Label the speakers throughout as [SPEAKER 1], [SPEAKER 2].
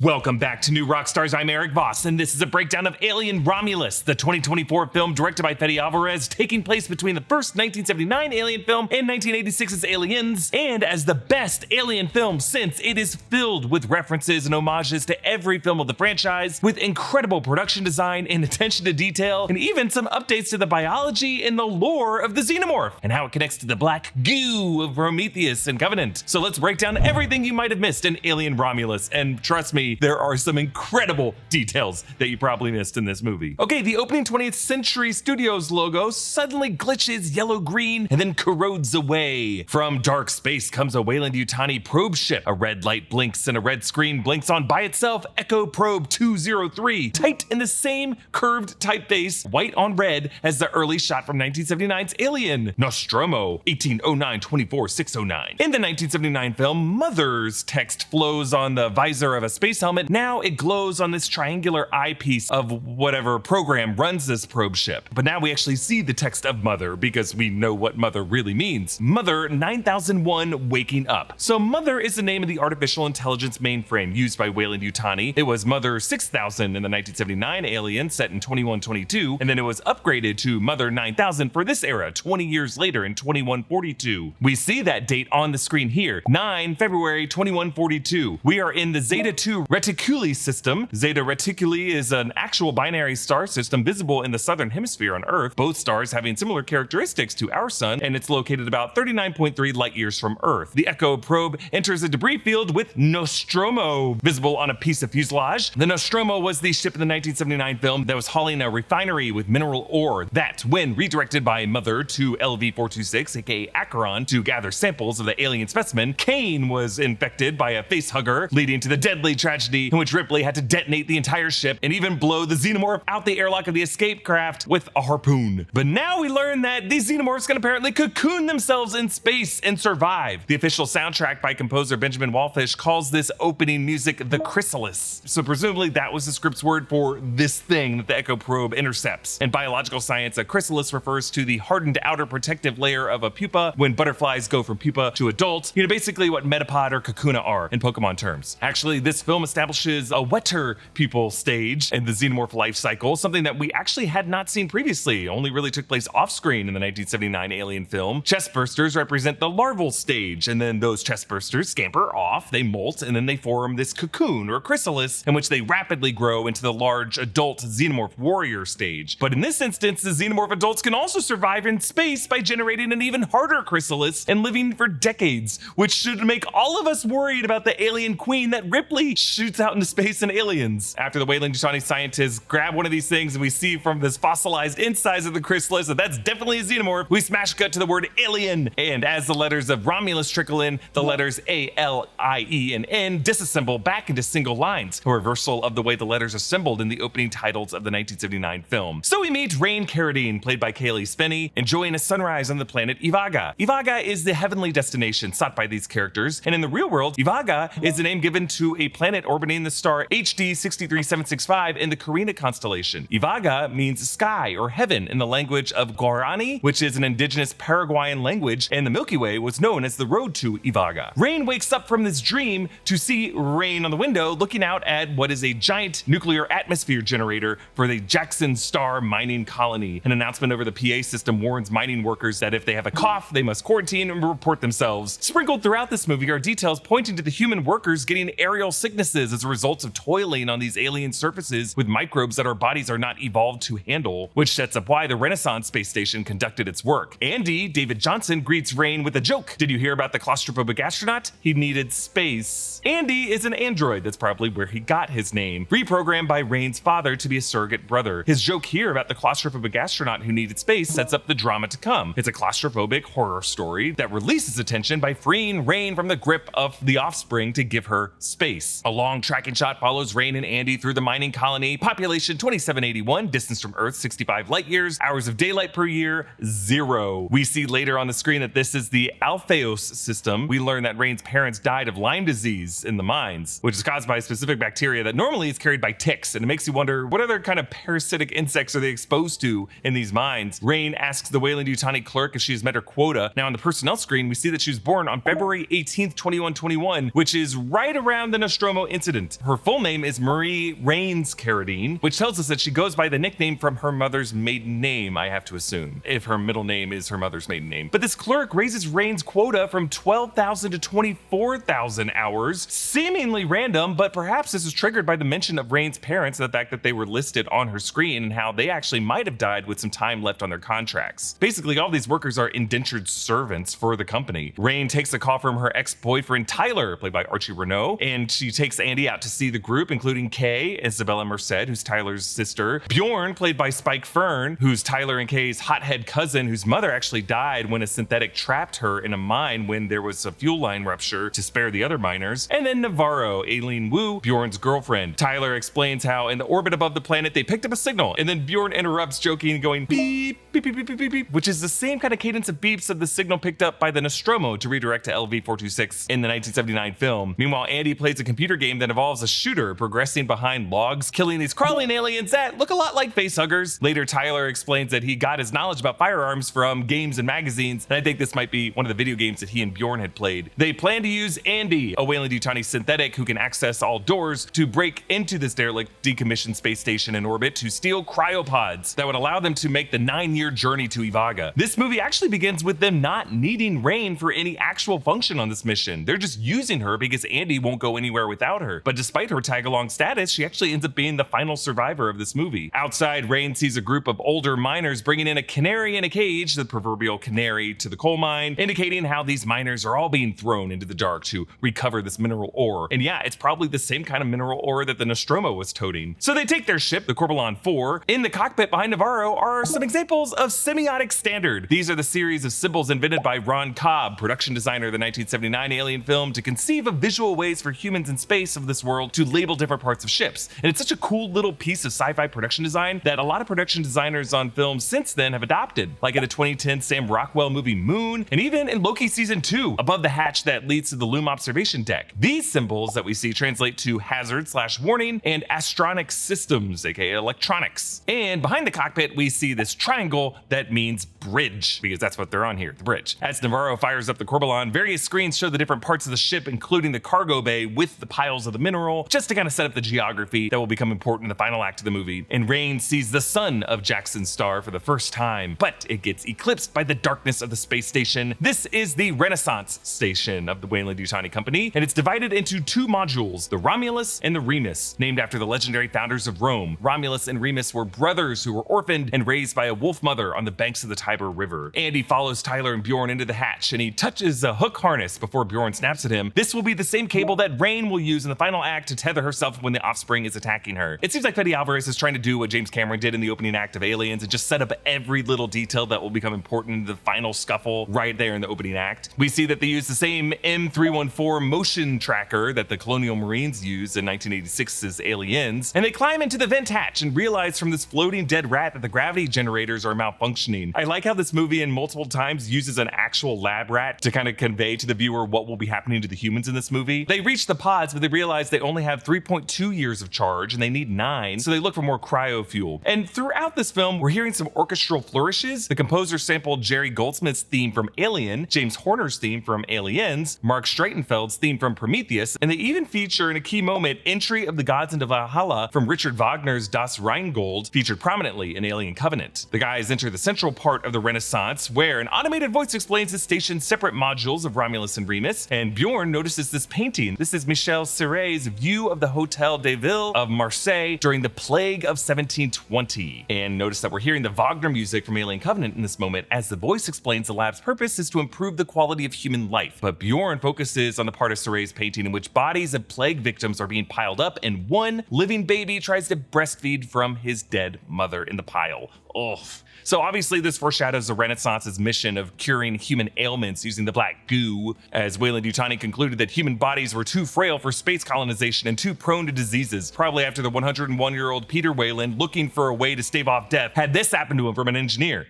[SPEAKER 1] Welcome back to New Rockstars. I'm Erik Voss, and this is a breakdown of Alien Romulus, the 2024 film directed by Fede Alvarez, taking place between the first 1979 Alien film and 1986's Aliens, and as the best Alien film since, it is filled with references and homages to every film of the franchise, with incredible production design and attention to detail, and even some updates to the biology and the lore of the xenomorph, and how it connects to the black goo of Prometheus and Covenant. So let's break down everything you might have missed in Alien Romulus, and trust me, there are some incredible details that you probably missed in this movie. Okay, the opening 20th Century Studios logo suddenly glitches yellow-green and then corrodes away. From dark space comes a Weyland-Yutani probe ship. A red light blinks and a red screen blinks on by itself. Echo Probe 203, typed in the same curved typeface, white on red, as the early shot from 1979's Alien. Nostromo, 1809-24-609. In the 1979 film, Mother's text flows on the visor of a space helmet. Now it glows on this triangular eyepiece of whatever program runs this probe ship. But now we actually see the text of Mother because we know what Mother really means. Mother 9001 waking up. So Mother is the name of the artificial intelligence mainframe used by Weyland-Yutani. It was Mother 6000 in the 1979 Alien set in 2122, and then it was upgraded to Mother 9000 for this era 20 years later in 2142. We see that date on the screen here, 9 February 2142. We are in the Zeta 2 Reticuli system. Zeta Reticuli is an actual binary star system visible in the southern hemisphere on Earth, both stars having similar characteristics to our sun, and it's located about 39.3 light years from Earth. The Echo probe enters a debris field with Nostromo visible on a piece of fuselage. The Nostromo was the ship in the 1979 film that was hauling a refinery with mineral ore that, when redirected by Mother to LV-426, aka Acheron, to gather samples of the alien specimen, Kane was infected by a facehugger, leading to the deadly tragedy in which Ripley had to detonate the entire ship and even blow the xenomorph out the airlock of the escape craft with a harpoon. But now we learn that these xenomorphs can apparently cocoon themselves in space and survive. The official soundtrack by composer Benjamin Wallfish calls this opening music the chrysalis. So presumably that was the script's word for this thing that the Echo probe intercepts. In biological science, a chrysalis refers to the hardened outer protective layer of a pupa when butterflies go from pupa to adult. You know, basically what metapod or kakuna are in Pokemon terms. Actually, this film establishes a wetter pupal stage in the xenomorph life cycle, something that we actually had not seen previously, only really took place off-screen in the 1979 Alien film. Chest bursters represent the larval stage, and then those chest bursters scamper off, they molt, and then they form this cocoon or chrysalis in which they rapidly grow into the large adult xenomorph warrior stage. But in this instance, the xenomorph adults can also survive in space by generating an even harder chrysalis and living for decades, which should make all of us worried about the alien queen that Ripley shoots out into space in Aliens. After the Weyland-Yutani scientists grab one of these things and we see from this fossilized insides of the chrysalis that that's definitely a xenomorph, we smash cut to the word alien. And as the letters of Romulus trickle in, the letters A, L, I, E, and N disassemble back into single lines, a reversal of the way the letters assembled in the opening titles of the 1979 film. So we meet Rain Carradine, played by Kaylee Spinney, enjoying a sunrise on the planet Ivaga. Ivaga is the heavenly destination sought by these characters, and in the real world, Ivaga is the name given to a planet orbiting the star HD 63765 in the Carrion constellation. Ivaga means sky or heaven in the language of Guarani, which is an indigenous Paraguayan language, and the Milky Way was known as the road to Ivaga. Rain wakes up from this dream to see Rain on the window looking out at what is a giant nuclear atmosphere generator for the Jackson Star mining colony. An announcement over the PA system warns mining workers that if they have a cough, they must quarantine and report themselves. Sprinkled throughout this movie are details pointing to the human workers getting aerial sicknesses as a result of toiling on these alien surfaces with microbes that our bodies are not evolved to handle, which sets up why the Renaissance space station conducted its work. Andy, David Johnson, greets Rain with a joke. Did you hear about the claustrophobic astronaut? He needed space. Andy is an android, that's probably where he got his name, reprogrammed by Rain's father to be a surrogate brother. His joke here about the claustrophobic astronaut who needed space sets up the drama to come. It's a claustrophobic horror story that releases attention by freeing Rain from the grip of the offspring to give her space. A long tracking shot follows Rain and Andy through the mining colony. Population 2781, distance from Earth 65 light years, hours of daylight per year 0. We see later on the screen that this is the Alpheus system. We learn that Rain's parents died of Lyme disease in the mines, which is caused by a specific bacteria that normally is carried by ticks, and it makes you wonder what other kind of parasitic insects are they exposed to in these mines. Rain asks the Weyland-Yutani clerk if she has met her quota. Now on the personnel screen, we see that she was born on February 18th, 2121, which is right around the Nostromo incident. Her full name is Marie Rains Carradine, which tells us that she goes by the nickname from her mother's maiden name, I have to assume, if her middle name is her mother's maiden name. But this clerk raises Rain's quota from 12,000 to 24,000 hours, seemingly random, but perhaps this is triggered by the mention of Rain's parents and the fact that they were listed on her screen and how they actually might have died with some time left on their contracts. Basically, all these workers are indentured servants for the company. Rain takes a call from her ex-boyfriend Tyler, played by Archie Renault, and she takes Andy out to see the group, including Kay, Isabella Merced, who's Tyler's sister, Bjorn, played by Spike Fern, who's Tyler and Kay's hothead cousin, whose mother actually died when a synthetic trapped her in a mine when there was a fuel line rupture to spare the other miners, and then Navarro, Aileen Wu, Bjorn's girlfriend. Tyler explains how in the orbit above the planet they picked up a signal, and then Bjorn interrupts, joking and going beep, beep, beep, beep, beep, beep, beep, which is the same kind of cadence of beeps of the signal picked up by the Nostromo to redirect to LV-426 in the 1979 film. Meanwhile, Andy plays a computer game that involves a shooter progressing behind logs, killing these crawling aliens that look a lot like facehuggers. Later, Tyler explains that he got his knowledge about firearms from games and magazines, and I think this might be one of the video games that he and Bjorn had played. They plan to use Andy, a Weyland-Yutani synthetic who can access all doors, to break into this derelict decommissioned space station in orbit to steal cryopods that would allow them to make the 9-year journey to Ivaga. This movie actually begins with them not needing Rain for any actual function on this mission. They're just using her because Andy won't go anywhere without her. But despite her tag-along status, she actually ends up being the final survivor of this movie. Outside, Rain sees a group of older miners bringing in a canary in a cage, the proverbial canary, to the coal mine, indicating how these miners are all being thrown into the dark to recover this mineral ore. And yeah, it's probably the same kind of mineral ore that the Nostromo was toting. So they take their ship, the Corbalon 4. In the cockpit behind Navarro are some examples of semiotic standard. These are the series of symbols invented by Ron Cobb, production designer of the 1979 Alien film, to conceive of visual ways for humans in space of this world to label different parts of ships. And it's such a cool little piece of sci-fi production design that a lot of production designers on films since then have adopted, like in the 2010 Sam Rockwell movie Moon, and even in Loki Season 2, above the hatch that leads to the Loom observation deck. These symbols that we see translate to hazard/warning and astronic systems, aka electronics. And behind the cockpit, we see this triangle that means bridge, because that's what they're on here, the bridge. As Navarro fires up the Corbalon, various screens show the different parts of the ship, including the cargo bay with the piles of the mineral, just to kind of set up the geography that will become important in the final act of the movie. And Rain sees the sun of Jackson's star for the first time, but it gets eclipsed by the darkness of the space station. This is the Renaissance station of the Weyland-Yutani Company, and it's divided into two modules, the Romulus and the Remus, named after the legendary founders of Rome. Romulus and Remus were brothers who were orphaned and raised by a wolf mother on the banks of the Tiber River. Andy follows Tyler and Bjorn into the hatch, and he touches a hook harness before Bjorn snaps at him. This will be the same cable that Rain will use in the final act to tether herself when the offspring is attacking her. It seems like Fede Alvarez is trying to do what James Cameron did in the opening act of Aliens and just set up every little detail that will become important in the final scuffle right there in the opening act. We see that they use the same M314 motion tracker that the Colonial Marines used in 1986's Aliens, and they climb into the vent hatch and realize from this floating dead rat that the gravity generators are malfunctioning. I like how this movie in multiple times uses an actual lab rat to kind of convey to the viewer what will be happening to the humans in this movie. They reach the pods, but they realize they only have 3.2 years of charge and they need 9, so they look for more cryo fuel. And throughout this film, we're hearing some orchestral flourishes. The composer sampled Jerry Goldsmith's theme from Alien, James Horner's theme from Aliens, Mark Streitenfeld's theme from Prometheus, and they even feature in a key moment Entry of the Gods into Valhalla from Richard Wagner's Das Rheingold, featured prominently in Alien Covenant. The guys enter the central part of the Renaissance, where an automated voice explains the station's separate modules of Romulus and Remus, and Bjorn notices this painting. This is Michel Serret's view of the Hotel de Ville of Marseille during the Plague of 1720. And notice that we're hearing the Wagner music from Alien Covenant in this moment, as the voice explains the lab's purpose is to improve the quality of human life. But Bjorn focuses on the part of Serret's painting in which bodies of plague victims are being piled up, and one living baby tries to breastfeed from his dead mother in the pile. Ugh. So obviously this foreshadows the Renaissance's mission of curing human ailments using the black goo, as Weyland-Yutani concluded that human bodies were too frail for space colonization and too prone to diseases, probably after the 101-year-old Peter Weyland, looking for a way to stave off death, had this happen to him from an engineer.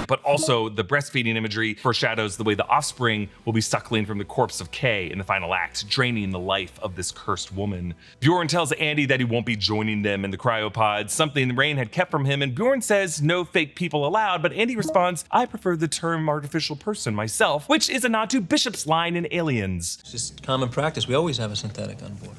[SPEAKER 1] but also the breastfeeding imagery foreshadows the way the offspring will be suckling from the corpse of Kay in the final act, draining the life of this cursed woman. Bjorn tells Andy that he won't be joining them in the cryopod, something Rain had kept from him, and Bjorn says no fake people allowed, but Andy responds, I prefer the term artificial person myself, which is a nod to Bishop's line in Aliens.
[SPEAKER 2] It's just common practice. We always have a synthetic on board.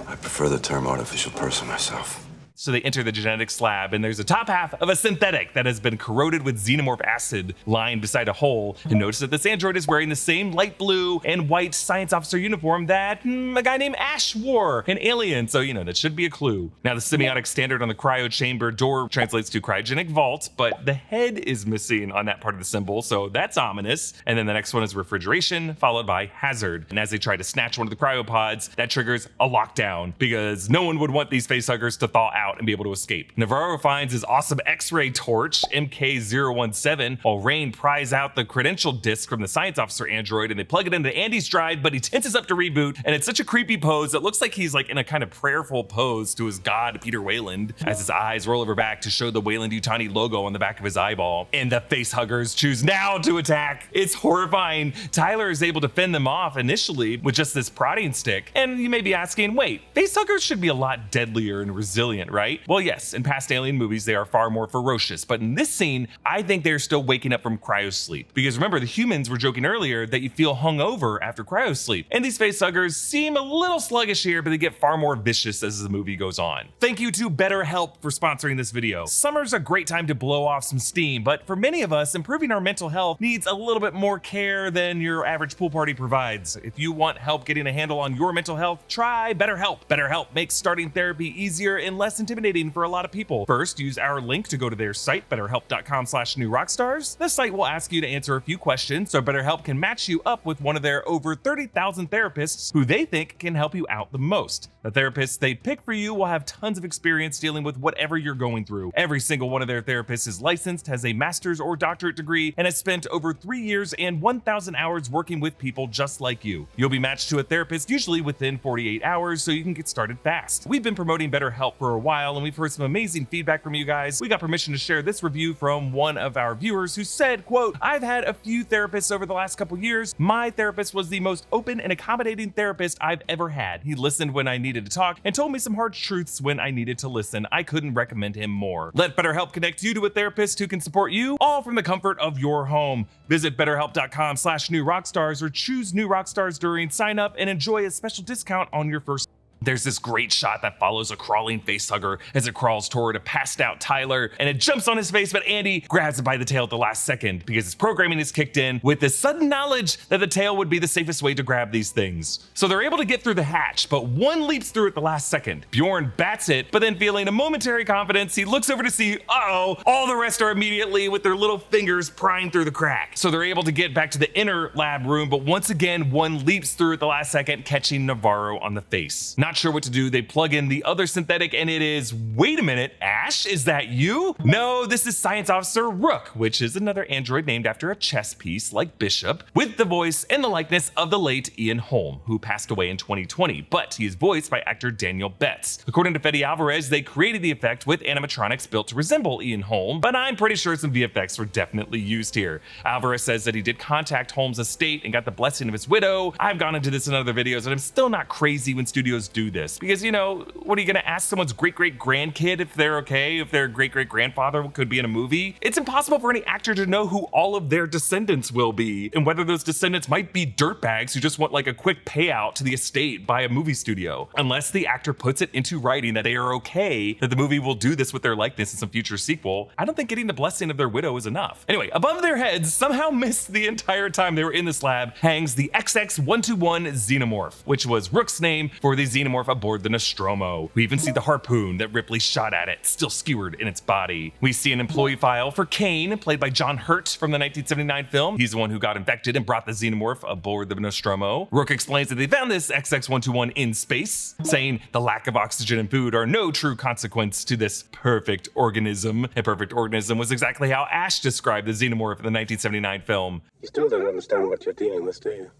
[SPEAKER 3] I prefer the term artificial person myself.
[SPEAKER 1] So they enter the genetics lab, and there's a top half of a synthetic that has been corroded with xenomorph acid lying beside a hole. And notice that this android is wearing the same light blue and white science officer uniform that a guy named Ash wore in Alien, so that should be a clue. Now the semiotic standard on the cryo chamber door translates to cryogenic vault, but the head is missing on that part of the symbol, so that's ominous. And then the next one is refrigeration, followed by hazard. And as they try to snatch one of the cryopods, that triggers a lockdown, because no one would want these facehuggers to thaw out and be able to escape. Navarro finds his awesome X-ray torch, MK017, while Rain pries out the credential disc from the science officer android, and they plug it into Andy's drive, but he tenses up to reboot, and it's such a creepy pose. It looks like he's like in a kind of prayerful pose to his god, Peter Wayland, as his eyes roll over back to show the Wayland-Yutani logo on the back of his eyeball. And the facehuggers choose now to attack. It's horrifying. Tyler is able to fend them off initially with just this prodding stick. And you may be asking, wait, facehuggers should be a lot deadlier and resilient, right? Well, yes, in past Alien movies, they are far more ferocious, but in this scene, I think they're still waking up from cryosleep. Because remember, the humans were joking earlier that you feel hungover after cryosleep, and these facehuggers seem a little sluggish here, but they get far more vicious as the movie goes on. Thank you to BetterHelp for sponsoring this video. Summer's a great time to blow off some steam, but for many of us, improving our mental health needs a little bit more care than your average pool party provides. If you want help getting a handle on your mental health, try BetterHelp. BetterHelp makes starting therapy easier and less intimidating for a lot of people. First, use our link to go to their site, betterhelp.com/newrockstars. The site will ask you to answer a few questions so BetterHelp can match you up with one of their over 30,000 therapists who they think can help you out the most. The therapists they pick for you will have tons of experience dealing with whatever you're going through. Every single one of their therapists is licensed, has a master's or doctorate degree, and has spent over 3 years and 1,000 hours working with people just like you. You'll be matched to a therapist usually within 48 hours, so you can get started fast. We've been promoting BetterHelp for a while, and we've heard some amazing feedback from you guys. We got permission to share this review from one of our viewers who said, quote, I've had a few therapists over the last couple years. My therapist was the most open and accommodating therapist I've ever had. He listened when I needed to talk and told me some hard truths when I needed to listen. I couldn't recommend him more. Let BetterHelp connect you to a therapist who can support you, all from the comfort of your home. Visit betterhelp.com/newrockstars or choose New Rockstars during sign up and enjoy a special discount on your first. There's this great shot that follows a crawling facehugger as it crawls toward a passed out Tyler, and it jumps on his face, but Andy grabs it by the tail at the last second because his programming is kicked in with the sudden knowledge that the tail would be the safest way to grab these things. So they're able to get through the hatch, but one leaps through at the last second. Bjorn bats it, but then feeling a momentary confidence, he looks over to see, uh-oh, all the rest are immediately with their little fingers prying through the crack. So they're able to get back to the inner lab room, but once again, one leaps through at the last second, catching Navarro on the face. Not sure what to do, they plug in the other synthetic, and it is, wait a minute, Ash, is that you? No, this is Science Officer Rook, which is another android named after a chess piece like Bishop, with the voice and the likeness of the late Ian Holm, who passed away in 2020, but he is voiced by actor Daniel Betts. According to Fede Alvarez, they created the effect with animatronics built to resemble Ian Holm, but I'm pretty sure some VFX were definitely used here. Alvarez says that he did contact Holm's estate and got the blessing of his widow. I've gone into this in other videos, and I'm still not crazy when studios do this. Because, what are you gonna ask someone's great-great-grandkid if they're okay, if their great-great-grandfather could be in a movie? It's impossible for any actor to know who all of their descendants will be, and whether those descendants might be dirtbags who just want like a quick payout to the estate by a movie studio. Unless the actor puts it into writing that they are okay that the movie will do this with their likeness in some future sequel, I don't think getting the blessing of their widow is enough. Anyway, above their heads, somehow missed the entire time they were in this lab, hangs the XX-121 Xenomorph, which was Rook's name for the Xenomorph aboard the Nostromo. We even see the harpoon that Ripley shot at it, still skewered in its body. We see an employee file for Kane, played by John Hurt from the 1979 film. He's the one who got infected and brought the Xenomorph aboard the Nostromo. Rook explains that they found this XX-121 in space, saying the lack of oxygen and food are no true consequence to this perfect organism. A perfect organism was exactly how Ash described the Xenomorph in the 1979 film.
[SPEAKER 4] You still don't understand what you're dealing with, do you?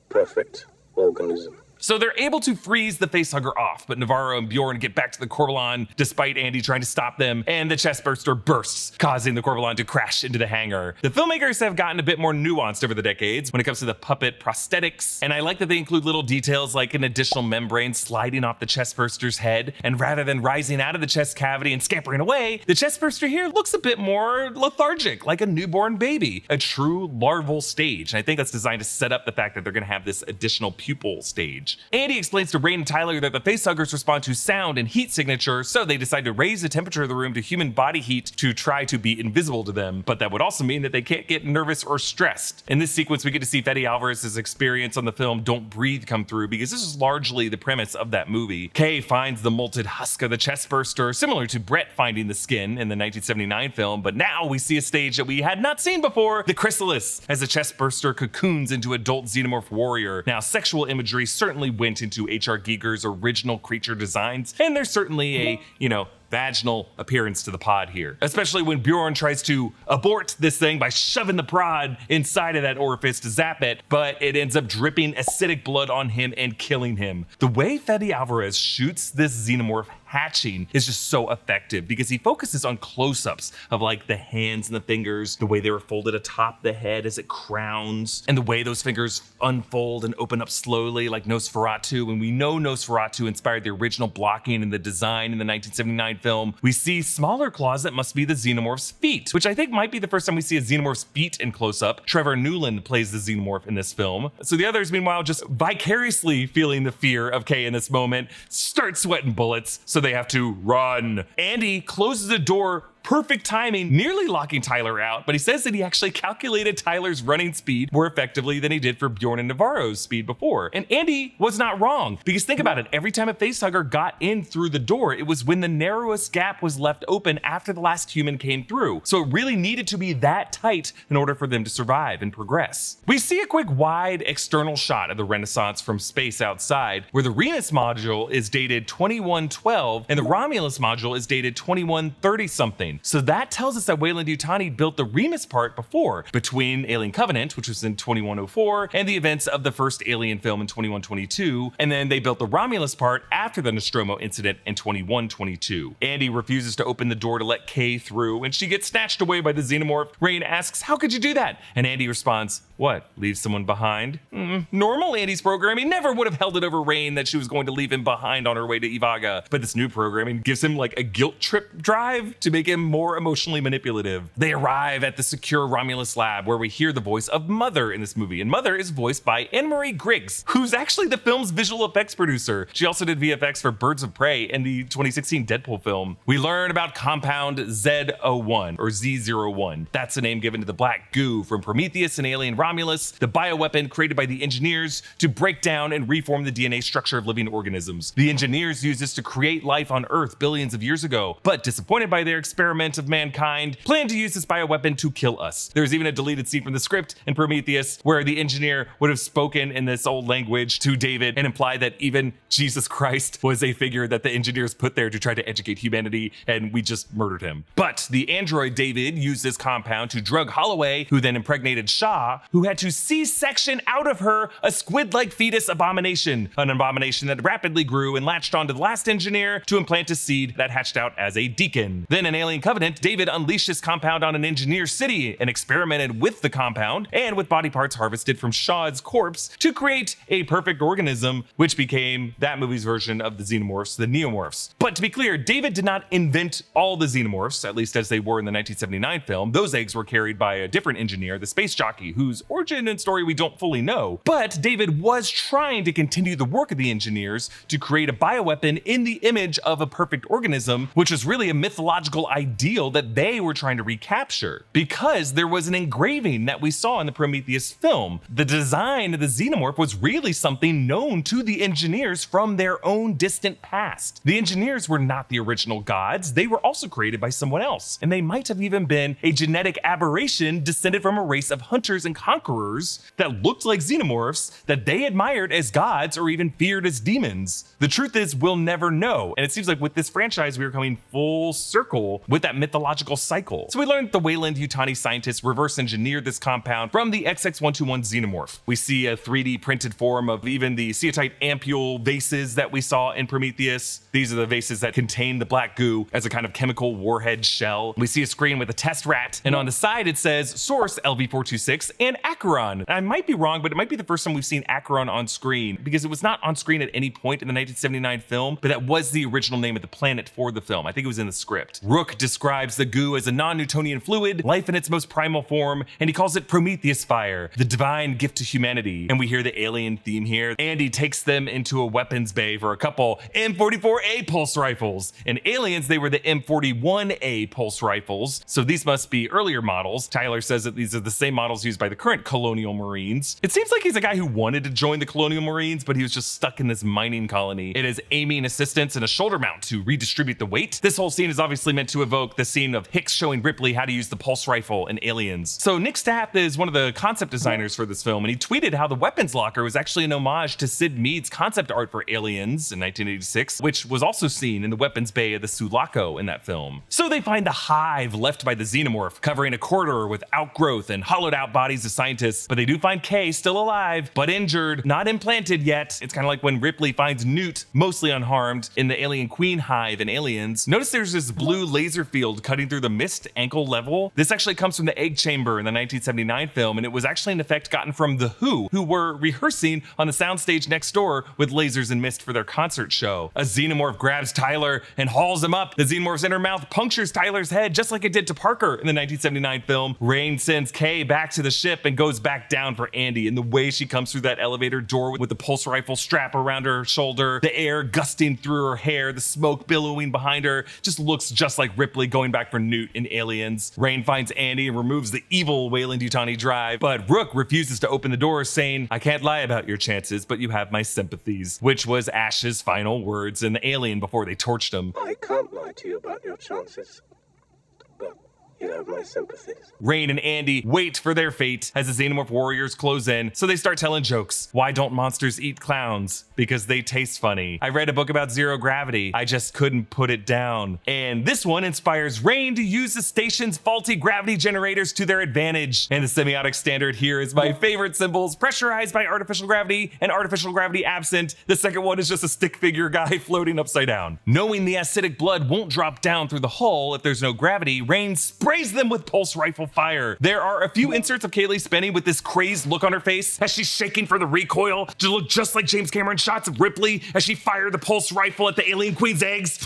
[SPEAKER 4] Perfect organism.
[SPEAKER 1] So they're able to freeze the facehugger off, but Navarro and Bjorn get back to the Corvalon despite Andy trying to stop them, and the chestburster bursts, causing the Corvalon to crash into the hangar. The filmmakers have gotten a bit more nuanced over the decades when it comes to the puppet prosthetics, and I like that they include little details like an additional membrane sliding off the chestburster's head, and rather than rising out of the chest cavity and scampering away, the chestburster here looks a bit more lethargic, like a newborn baby, a true larval stage. And I think that's designed to set up the fact that they're going to have this additional pupil stage. Andy explains to Rain and Tyler that the facehuggers respond to sound and heat signature, so they decide to raise the temperature of the room to human body heat to try to be invisible to them, but that would also mean that they can't get nervous or stressed. In this sequence, we get to see Fede Alvarez's experience on the film Don't Breathe come through, because this is largely the premise of that movie. Kay finds the molted husk of the chestburster, similar to Brett finding the skin in the 1979 film, but now we see a stage that we had not seen before, the chrysalis, as the chestburster cocoons into adult xenomorph warrior. Now, sexual imagery certainly went into H.R. Giger's original creature designs, and there's certainly a, vaginal appearance to the pod here, especially when Bjorn tries to abort this thing by shoving the prod inside of that orifice to zap it, but it ends up dripping acidic blood on him and killing him. The way Fede Alvarez shoots this xenomorph hatching is just so effective because he focuses on close-ups of like the hands and the fingers, the way they were folded atop the head as it crowns, and the way those fingers unfold and open up slowly like Nosferatu. And we know Nosferatu inspired the original blocking and the design in the 1979 film. We see smaller claws that must be the xenomorph's feet, which I think might be the first time we see a xenomorph's feet in close-up. Trevor Newland plays the xenomorph in this film. So the others, meanwhile, just vicariously feeling the fear of Kay in this moment, start sweating bullets, so they have to run. Andy closes the door, perfect timing, nearly locking Tyler out, but he says that he actually calculated Tyler's running speed more effectively than he did for Bjorn and Navarro's speed before. And Andy was not wrong, because think about it, every time a facehugger got in through the door, it was when the narrowest gap was left open after the last human came through. So it really needed to be that tight in order for them to survive and progress. We see a quick wide external shot of the Renaissance from space outside, where the Remus module is dated 2112 and the Romulus module is dated 2130 something. So that tells us that Weyland-Yutani built the Remus part before, between Alien Covenant, which was in 2104, and the events of the first Alien film in 2122, and then they built the Romulus part after the Nostromo incident in 2122. Andy refuses to open the door to let Kay through, and she gets snatched away by the xenomorph. Rain asks, "How could you do that?" And Andy responds, "What, leave someone behind?" Normal Andy's programming never would have held it over Rain that she was going to leave him behind on her way to Ivaga, but this new programming gives him like a guilt trip drive to make him more emotionally manipulative. They arrive at the secure Romulus lab, where we hear the voice of Mother in this movie, and Mother is voiced by Anne-Marie Griggs, who's actually the film's visual effects producer. She also did VFX for Birds of Prey and the 2016 Deadpool film. We learn about Compound Z01, or Z01. That's the name given to the black goo from Prometheus and Alien Romulus, the bioweapon created by the engineers to break down and reform the DNA structure of living organisms. The engineers used this to create life on Earth billions of years ago, but disappointed by their experiment of mankind, planned to use this bioweapon to kill us. There's even a deleted scene from the script in Prometheus where the engineer would have spoken in this old language to David and implied that even Jesus Christ was a figure that the engineers put there to try to educate humanity, and we just murdered him. But the android David used this compound to drug Holloway, who then impregnated Shaw, who had to C-section out of her a squid-like fetus abomination, an abomination that rapidly grew and latched onto the last engineer to implant a seed that hatched out as a deacon. Then in Alien Covenant, David unleashed his compound on an engineer city and experimented with the compound and with body parts harvested from Shaw's corpse to create a perfect organism, which became that movie's version of the xenomorphs, the neomorphs. But to be clear, David did not invent all the xenomorphs, at least as they were in the 1979 film. Those eggs were carried by a different engineer, the space jockey, whose origin and story we don't fully know. But David was trying to continue the work of the engineers to create a bioweapon in the image of a perfect organism, which was really a mythological ideal that they were trying to recapture, because there was an engraving that we saw in the Prometheus film. The design of the xenomorph was really something known to the engineers from their own distant past. The engineers were not the original gods, they were also created by someone else, and they might have even been a genetic aberration descended from a race of hunters and conquerors that looked like xenomorphs that they admired as gods or even feared as demons? The truth is, we'll never know. And it seems like with this franchise, we are coming full circle with that mythological cycle. So we learned the Weyland-Yutani scientists reverse engineered this compound from the XX-121 xenomorph. We see a 3D printed form of even the ceatite ampule vases that we saw in Prometheus. These are the vases that contain the black goo as a kind of chemical warhead shell. We see a screen with a test rat, and on the side it says source LV426 and Acheron. I might be wrong, but it might be the first time we've seen Acheron on screen, because it was not on screen at any point in the 1979 film, but that was the original name of the planet for the film. I think it was in the script. Rook describes the goo as a non-Newtonian fluid, life in its most primal form, and he calls it Prometheus fire, the divine gift to humanity. And we hear the alien theme here. Andy takes them into a weapons bay for a couple M44A pulse rifles. In Aliens, they were the M41A pulse rifles, so these must be earlier models. Tyler says that these are the same models used by the current Colonial Marines. It seems like he's a guy who wanted to join the Colonial Marines, but he was just stuck in this mining colony. It is aiming assistance and a shoulder mount to redistribute the weight. This whole scene is obviously meant to evoke the scene of Hicks showing Ripley how to use the pulse rifle in Aliens. So Nick Stapp is one of the concept designers for this film, and he tweeted how the weapons locker was actually an homage to Sid Mead's concept art for Aliens in 1986, which was also seen in the weapons bay of the Sulaco in that film. So they find the hive left by the xenomorph, covering a corridor with outgrowth and hollowed out bodies of scientists, but they do find Kay still alive, but injured, not implanted yet. It's kind of like when Ripley finds Newt mostly unharmed in the Alien Queen hive in Aliens. Notice there's this blue laser field cutting through the mist ankle level. This actually comes from the egg chamber in the 1979 film, and it was actually an effect gotten from The Who were rehearsing on the soundstage next door with lasers and mist for their concert show. A xenomorph grabs Tyler and hauls him up. The xenomorph's inner mouth punctures Tyler's head just like it did to Parker in the 1979 film. Rain sends Kay back to the ship and goes back down for Andy, and the way she comes through that elevator door with the pulse rifle strap around her shoulder, the air gusting through her hair, the smoke billowing behind her, just looks just like Ripley going back for Newt in Aliens. Rain finds Andy and removes the evil Weyland-Yutani drive, but Rook refuses to open the door, saying, "I can't lie about your chances, but you have my sympathies," which was Ash's final words in the Alien before they torched him.
[SPEAKER 4] I can't lie to you about your chances, but you have my sympathies.
[SPEAKER 1] Rain and Andy wait for their fate as the xenomorph warriors close in, so they start telling jokes. Why don't monsters eat clowns? Because they taste funny. I read a book about zero gravity. I just couldn't put it down. And this one inspires Rain to use the station's faulty gravity generators to their advantage. And the semiotic standard here is my favorite symbols: pressurized by artificial gravity and artificial gravity absent. The second one is just a stick figure guy floating upside down. Knowing the acidic blood won't drop down through the hull if there's no gravity, Rain sprays them with pulse rifle fire. There are a few inserts of Kaylee Spenny with this crazed look on her face as she's shaking for the recoil to look just like James Cameron shots of Ripley as she fired the pulse rifle at the alien queen's eggs.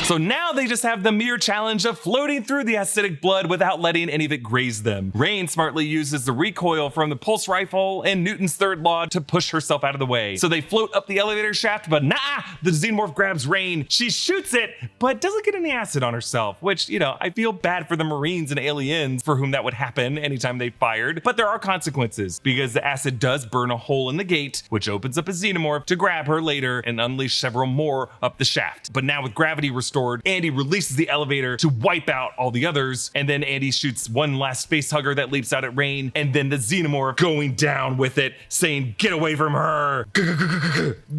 [SPEAKER 1] So now they just have the mere challenge of floating through the acidic blood without letting any of it graze them. Rain smartly uses the recoil from the pulse rifle and Newton's third law to push herself out of the way. So they float up the elevator shaft, but the xenomorph grabs Rain. She shoots it, but doesn't get any acid on herself, which, I feel bad for the Marines and Aliens for whom that would happen anytime they fired, but there are consequences because the acid does burn a hole in the gate, which opens up a xenomorph to grab her later and unleash several more up the shaft. But now with gravity restored, Andy releases the elevator to wipe out all the others, and then Andy shoots one last space hugger that leaps out at Rain, and then the xenomorph going down with it, saying, "Get away from her,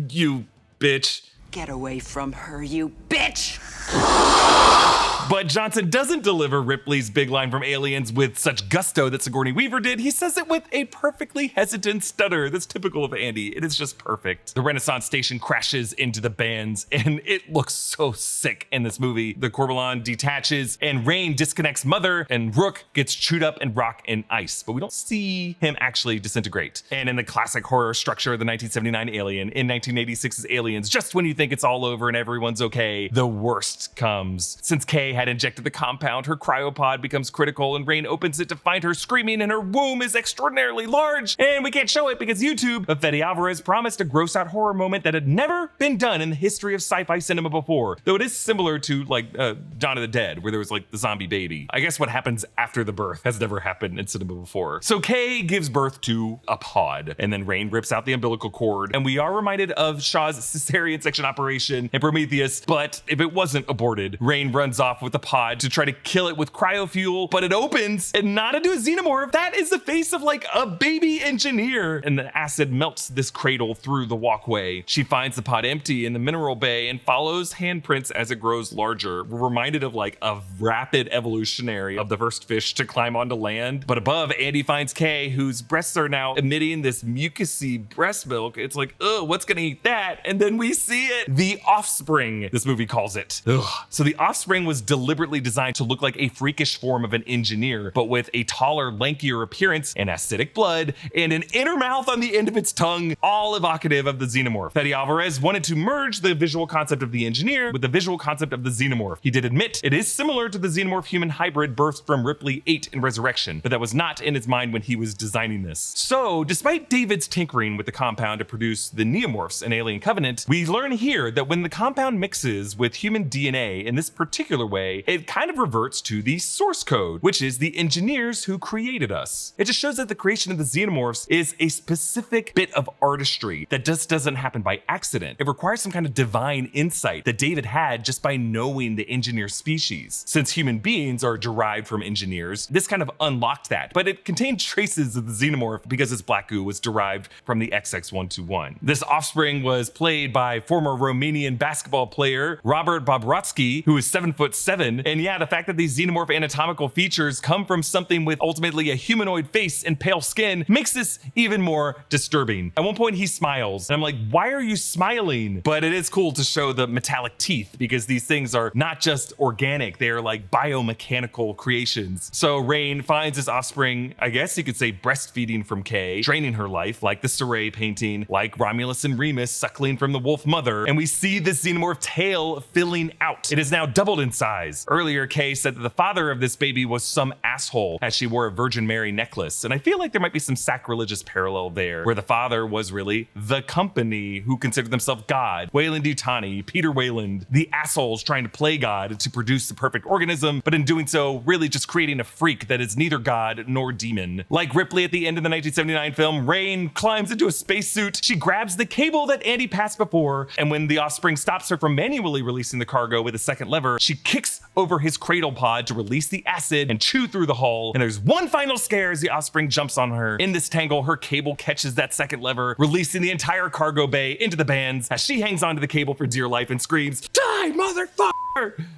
[SPEAKER 1] you bitch."
[SPEAKER 5] Get away from her, you bitch!
[SPEAKER 1] But Johnson doesn't deliver Ripley's big line from Aliens with such gusto that Sigourney Weaver did. He says it with a perfectly hesitant stutter that's typical of Andy. It is just perfect. The Renaissance station crashes into the bands, and it looks so sick in this movie. The Corbelan detaches, and Rain disconnects Mother, and Rook gets chewed up in rock and ice, but we don't see him actually disintegrate. And in the classic horror structure of the 1979 Alien, in 1986's Aliens, just when you think it's all over and everyone's okay, the worst comes. Since Kay had injected the compound, her cryopod becomes critical, and Rain opens it to find her screaming, and her womb is extraordinarily large. And we can't show it because YouTube, but Fede Alvarez promised a gross out horror moment that had never been done in the history of sci-fi cinema before. Though it is similar to Dawn of the Dead, where there was the zombie baby. I guess what happens after the birth has never happened in cinema before. So Kay gives birth to a pod, and then Rain rips out the umbilical cord, and we are reminded of Shaw's cesarean section operation in Prometheus, but if it wasn't aborted, Rain runs off with the pod to try to kill it with cryofuel, but it opens and not into a xenomorph. That is the face of like a baby engineer, and the acid melts this cradle through the walkway. She finds the pod empty in the mineral bay and follows handprints as it grows larger. We're reminded of like a rapid evolutionary of the first fish to climb onto land. But above, Andy finds Kay, whose breasts are now emitting this mucousy breast milk. It's like, ugh, what's gonna eat that? And then we see it. The offspring, this movie calls it. Ugh. So the offspring was deliberately designed to look like a freakish form of an engineer, but with a taller, lankier appearance and acidic blood and an inner mouth on the end of its tongue, all evocative of the xenomorph. Fede Alvarez wanted to merge the visual concept of the engineer with the visual concept of the xenomorph. He did admit it is similar to the xenomorph human hybrid birthed from Ripley 8 in Resurrection, but that was not in his mind when he was designing this. So, despite David's tinkering with the compound to produce the neomorphs in Alien Covenant, we learn here that when the compound mixes with human DNA in this particular way, it kind of reverts to the source code, which is the engineers who created us. It just shows that the creation of the xenomorphs is a specific bit of artistry that just doesn't happen by accident. It requires some kind of divine insight that David had just by knowing the engineer species. Since human beings are derived from engineers, this kind of unlocked that, but it contained traces of the xenomorph because its black goo was derived from the XX-121. This offspring was played by former Romanian basketball player Robert Bobrovsky, who is 7'7", and yeah, the fact that these xenomorph anatomical features come from something with ultimately a humanoid face and pale skin makes this even more disturbing. At one point he smiles, and I'm like, why are you smiling? But it is cool to show the metallic teeth because these things are not just organic, they are like biomechanical creations. So Rain finds his offspring, I guess you could say breastfeeding from Kay, draining her life, like the Saray painting, like Romulus and Remus suckling from the wolf mother, and we see this xenomorph tail filling out. It is now doubled in size. Earlier, Kay said that the father of this baby was some asshole as she wore a Virgin Mary necklace, and I feel like there might be some sacrilegious parallel there, where the father was really the company who considered themselves God. Weyland-Yutani, Peter Weyland, the assholes trying to play God to produce the perfect organism, but in doing so, really just creating a freak that is neither God nor demon. Like Ripley at the end of the 1979 film, Rain climbs into a spacesuit, she grabs the cable that Andy passed before, and when the offspring stops her from manually releasing the cargo with a second lever, she kicks over his cradle pod to release the acid and chew through the hull, and there's one final scare as the offspring jumps on her. In this tangle, her cable catches that second lever, releasing the entire cargo bay into the bands as she hangs onto the cable for dear life and screams, "Die, motherfucker!"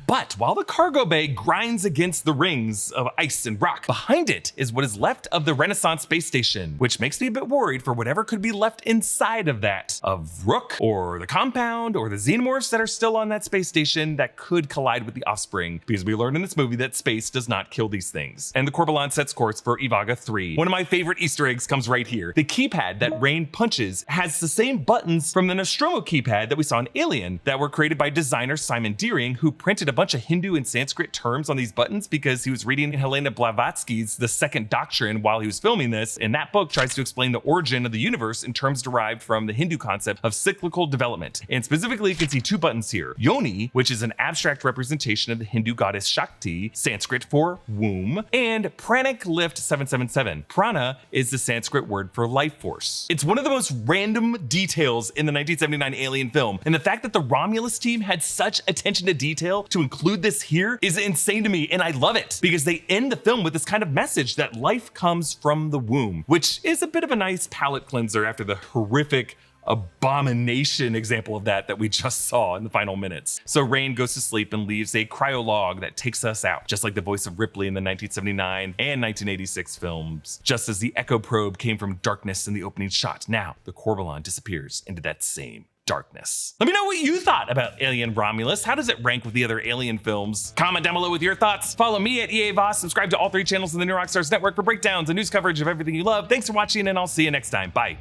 [SPEAKER 1] But while the cargo bay grinds against the rings of ice and rock, behind it is what is left of the Renaissance space station, which makes me a bit worried for whatever could be left inside of that, of Rook or the compound or the xenomorphs that are still on that space station that could collide with the offspring, because we learned in this movie that space does not kill these things. And the Corbelan sets course for Ivaga 3. One of my favorite Easter eggs comes right here. The keypad that Rain punches has the same buttons from the Nostromo keypad that we saw in Alien that were created by designer Simon Deering, who printed a bunch of Hindu and Sanskrit terms on these buttons because he was reading Helena Blavatsky's The Second Doctrine while he was filming this, and that book tries to explain the origin of the universe in terms derived from the Hindu concept of cyclical development. And specifically, you can see two buttons here. Yoni, which is an abstract representation of the Hindu goddess Shakti, Sanskrit for womb, and Pranic Lift 777. Prana is the Sanskrit word for life force. It's one of the most random details in the 1979 Alien film, and the fact that the Romulus team had such attention to detail to include this here is insane to me, and I love it because they end the film with this kind of message that life comes from the womb, which is a bit of a nice palate cleanser after the horrific abomination example of that we just saw in the final minutes. So Rain goes to sleep and leaves a cryolog that takes us out, just like the voice of Ripley in the 1979 and 1986 films. Just as the Echo probe came from darkness in the opening shot, now the Corbelan disappears into that same darkness. Let me know what you thought about Alien Romulus. How does it rank with the other Alien films? Comment down below with your thoughts. Follow me at EA Voss. Subscribe to all 3 channels in the New Rockstars network for breakdowns and news coverage of everything you love. Thanks for watching, and I'll see you next time. Bye.